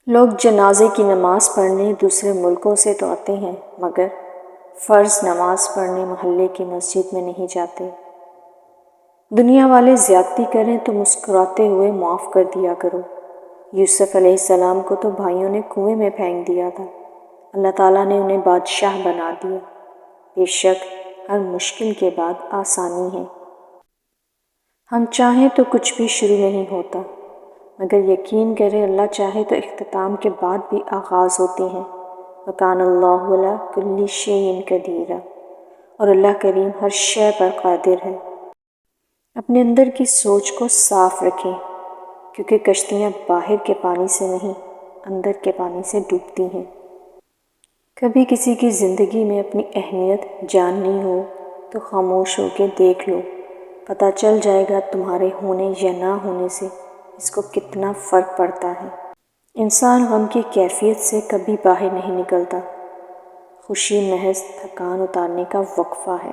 لوگ جنازے کی نماز پڑھنے دوسرے ملکوں سے تو آتے ہیں، مگر فرض نماز پڑھنے محلے کی مسجد میں نہیں جاتے۔ دنیا والے زیادتی کریں تو مسکراتے ہوئے معاف کر دیا کرو۔ یوسف علیہ السلام کو تو بھائیوں نے کنویں میں پھینک دیا تھا، اللہ تعالیٰ نے انہیں بادشاہ بنا دیا۔ بے شک ہر مشکل کے بعد آسانی ہے۔ ہم چاہیں تو کچھ بھی شروع نہیں ہوتا، مگر یقین کریں اللہ چاہے تو اختتام کے بعد بھی آغاز ہوتے ہیں۔ وَكَانَ اللَّهُ عَلَىٰ كُلِّ شَيْءٍ قَدِيرًا، اور اللہ کریم ہر شے پر قادر ہے۔ اپنے اندر کی سوچ کو صاف رکھیں، کیونکہ کشتیاں باہر کے پانی سے نہیں، اندر کے پانی سے ڈوبتی ہیں۔ کبھی کسی کی زندگی میں اپنی اہمیت جاننی ہو تو خاموش ہو کے دیکھ لو، پتہ چل جائے گا تمہارے ہونے یا نہ ہونے سے اس کو کتنا فرق پڑتا ہے۔ انسان غم کی کیفیت سے کبھی باہر نہیں نکلتا، خوشی محض تھکان اتارنے کا وقفہ ہے۔